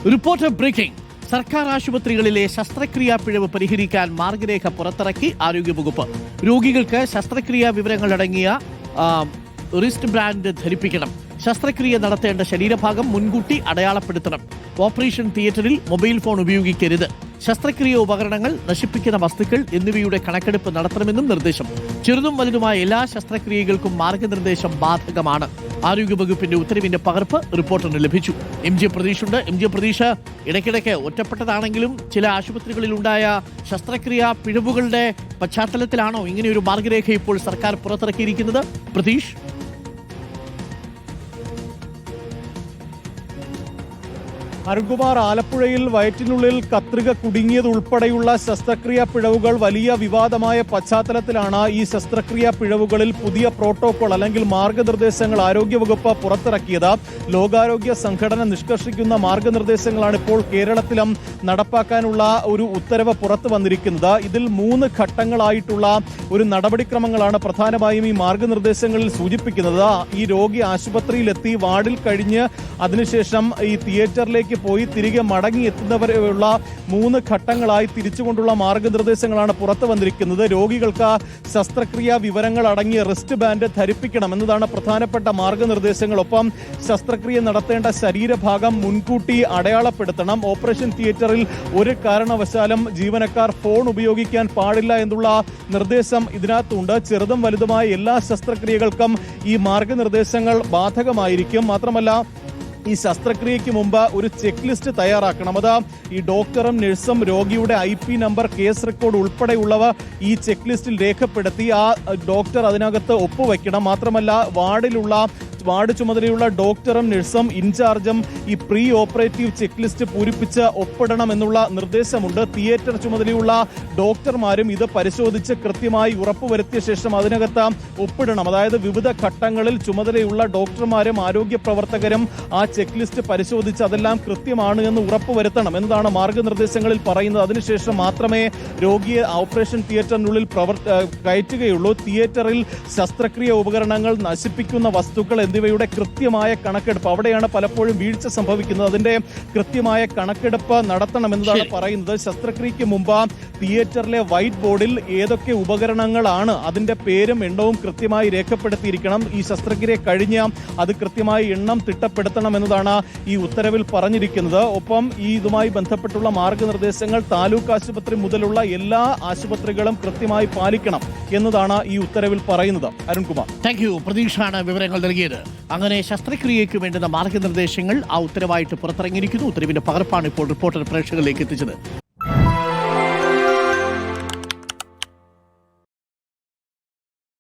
Reporter breaking. സർക്കാർ ആശുപത്രികളിലെ ശസ്ത്രക്രിയാ പിഴവ് പരിഹരിക്കാൻ മാർഗരേഖ പുറത്തിറക്കി ആരോഗ്യവകുപ്പ്. രോഗികൾക്ക് ശസ്ത്രക്രിയാ വിവരങ്ങളടങ്ങിയ റിസ്റ്റ് ബാൻഡ് ധരിപ്പിക്കണം. ശസ്ത്രക്രിയ നടത്തേണ്ട ശരീരഭാഗം മുൻകൂട്ടി അടയാളപ്പെടുത്തണം. ഓപ്പറേഷൻ തിയേറ്ററിൽ മൊബൈൽ ഫോൺ ഉപയോഗിക്കരുത്. ശസ്ത്രക്രിയ ഉപകരണങ്ങൾ, നശിപ്പിക്കുന്ന വസ്തുക്കൾ എന്നിവയുടെ കണക്കെടുപ്പ് നടത്തണമെന്നും നിർദ്ദേശം. ചെറുതും വലുതുമായ എല്ലാ ശസ്ത്രക്രിയകൾക്കും മാർഗനിർദ്ദേശം ബാധകമാണ്. ആരോഗ്യവകുപ്പിന്റെ ഉത്തരവിന്റെ പകർപ്പ് റിപ്പോർട്ടറിന് ലഭിച്ചു. MJ പ്രതീഷുണ്ട്. MJ പ്രതീഷ്, ഇടയ്ക്കിടയ്ക്ക് ഒറ്റപ്പെട്ടതാണെങ്കിലും ചില ആശുപത്രികളിൽ ഉണ്ടായ ശസ്ത്രക്രിയാ പിഴവുകളുടെ പശ്ചാത്തലത്തിലാണോ ഇങ്ങനെയൊരു മാർഗരേഖ ഇപ്പോൾ സർക്കാർ പുറത്തിറക്കിയിരിക്കുന്നത്? പ്രതീഷ്, അരുൺകുമാർ, ആലപ്പുഴയിൽ വയറ്റിനുള്ളിൽ കത്രിക കുടുങ്ങിയതുൾപ്പെടെയുള്ള ശസ്ത്രക്രിയാ പിഴവുകൾ വലിയ വിവാദമായ പശ്ചാത്തലത്തിലാണ് ഈ ശസ്ത്രക്രിയാ പിഴവുകളിൽ പുതിയ പ്രോട്ടോകോൾ അല്ലെങ്കിൽ മാർഗനിർദ്ദേശങ്ങൾ ആരോഗ്യവകുപ്പ് പുറത്തിറക്കിയത്. ലോകാരോഗ്യ സംഘടന നിഷ്കർഷിക്കുന്ന മാർഗനിർദ്ദേശങ്ങളാണ് ഇപ്പോൾ കേരളത്തിലും നടപ്പാക്കാനുള്ള ഒരു ഉത്തരവ് പുറത്തു വന്നിരിക്കുന്നത്. ഇതിൽ 3 ഘട്ടങ്ങളായിട്ടുള്ള ഒരു നടപടിക്രമങ്ങളാണ് പ്രധാനമായും ഈ മാർഗനിർദ്ദേശങ്ങളിൽ സൂചിപ്പിക്കുന്നത്. ഈ രോഗി ആശുപത്രിയിലെത്തി വാർഡിൽ കഴിഞ്ഞ് അതിനുശേഷം ഈ തിയേറ്ററിലേക്ക് പോയി തിരികെ മടങ്ങി എത്തുന്നവരെയുള്ള 3 ഘട്ടങ്ങളായി തിരിച്ചുകൊണ്ടുള്ള മാർഗനിർദ്ദേശങ്ങളാണ് പുറത്തു വന്നിരിക്കുന്നത്. രോഗികൾക്ക് ശസ്ത്രക്രിയാ വിവരങ്ങൾ അടങ്ങിയ റിസ്റ്റ് ബാൻഡ് ധരിപ്പിക്കണം എന്നതാണ് പ്രധാനപ്പെട്ട മാർഗനിർദ്ദേശങ്ങൾ. ഒപ്പം ശസ്ത്രക്രിയ നടത്തേണ്ട ശരീരഭാഗം മുൻകൂട്ടി അടയാളപ്പെടുത്തണം. ഓപ്പറേഷൻ തിയേറ്ററിൽ ഒരു കാരണവശാലും ജീവനക്കാർ ഫോൺ ഉപയോഗിക്കാൻ പാടില്ല എന്നുള്ള നിർദ്ദേശം ഇതിനകത്തുണ്ട്. ചെറുതും വലുതുമായ എല്ലാ ശസ്ത്രക്രിയകൾക്കും ഈ മാർഗനിർദ്ദേശങ്ങൾ ബാധകമായിരിക്കും. മാത്രമല്ല, ഈ ശസ്ത്രക്രിയയ്ക്ക് മുമ്പ് ഒരു ചെക്ക് ലിസ്റ്റ് തയ്യാറാക്കണം. അത് ഈ ഡോക്ടറും നഴ്സും രോഗിയുടെ IP നമ്പർ, കേസ് റെക്കോർഡ് ഉൾപ്പെടെയുള്ളവ ഈ ചെക്ക് ലിസ്റ്റിൽ രേഖപ്പെടുത്തി ആ ഡോക്ടർ അതിനകത്ത് ഒപ്പുവെക്കണം. മാത്രമല്ല, വാർഡ് ചുമതലയുള്ള ഡോക്ടറും നഴ്സും ഇൻചാർജും ഈ പ്രീ ഓപ്പറേറ്റീവ് ചെക്ക് ലിസ്റ്റ് പൂരിപ്പിച്ച് ഒപ്പിടണം എന്നുള്ള നിർദ്ദേശമുണ്ട്. തിയേറ്റർ ചുമതലയുള്ള ഡോക്ടർമാരും ഇത് പരിശോധിച്ച് കൃത്യമായി ഉറപ്പുവരുത്തിയ ശേഷം അതിനകത്ത് ഒപ്പിടണം. അതായത് വിവിധ ഘട്ടങ്ങളിൽ ചുമതലയുള്ള ഡോക്ടർമാരും ആരോഗ്യ പ്രവർത്തകരും ആ ചെക്ക് ലിസ്റ്റ് പരിശോധിച്ച് അതെല്ലാം കൃത്യമാണ് എന്ന് ഉറപ്പുവരുത്തണം എന്നതാണ് മാർഗനിർദ്ദേശങ്ങളിൽ പറയുന്നത്. അതിനുശേഷം മാത്രമേ രോഗിയെ ഓപ്പറേഷൻ തിയേറ്ററിനുള്ളിൽ കയറ്റുകയുള്ളൂ. തിയേറ്ററിൽ ശസ്ത്രക്രിയ ഉപകരണങ്ങൾ, നശിപ്പിക്കുന്ന വസ്തുക്കൾ എന്നിവയുടെ കൃത്യമായ കണക്കെടുപ്പ്, അവിടെയാണ് പലപ്പോഴും വീഴ്ച സംഭവിക്കുന്നത്. അതിന്റെ കൃത്യമായ കണക്കെടുപ്പ് നടത്തണമെന്നതാണ് പറയുന്നത്. ശസ്ത്രക്രിയയ്ക്ക് മുമ്പ് തിയേറ്ററിലെ വൈറ്റ് ബോർഡിൽ ഏതൊക്കെ ഉപകരണങ്ങളാണ് അതിന്റെ പേരും എണ്ണവും കൃത്യമായി രേഖപ്പെടുത്തിയിരിക്കണം. ഈ ശസ്ത്രക്രിയ കഴിഞ്ഞ് അത് കൃത്യമായി എണ്ണം തിട്ടപ്പെടുത്തണം എന്നതാണ് ഈ ഉത്തരവിൽ പറഞ്ഞിരിക്കുന്നത്. ഒപ്പം ഇതുമായി ബന്ധപ്പെട്ടുള്ള മാർഗനിർദ്ദേശങ്ങൾ താലൂക്ക് ആശുപത്രി മുതലുള്ള എല്ലാ ആശുപത്രികളും കൃത്യമായി പാലിക്കണം എന്നതാണ് ഈ ഉത്തരവിൽ പറയുന്നത്. Arunkumar, thank you. പ്രതീക്ഷാണ് വിവരങ്ങൾ നൽകിയത്. അങ്ങനെ ശസ്ത്രക്രിയയ്ക്ക് വേണ്ടുന്ന മാർഗനിർദ്ദേശങ്ങൾ ആ ഉത്തരവായിട്ട് പുറത്തിറങ്ങിയിരിക്കുന്നു. ഉത്തരവിന്റെ പകർപ്പാണ് ഇപ്പോൾ റിപ്പോർട്ടർ പ്രേക്ഷകരിലേക്ക് എത്തിച്ചത്.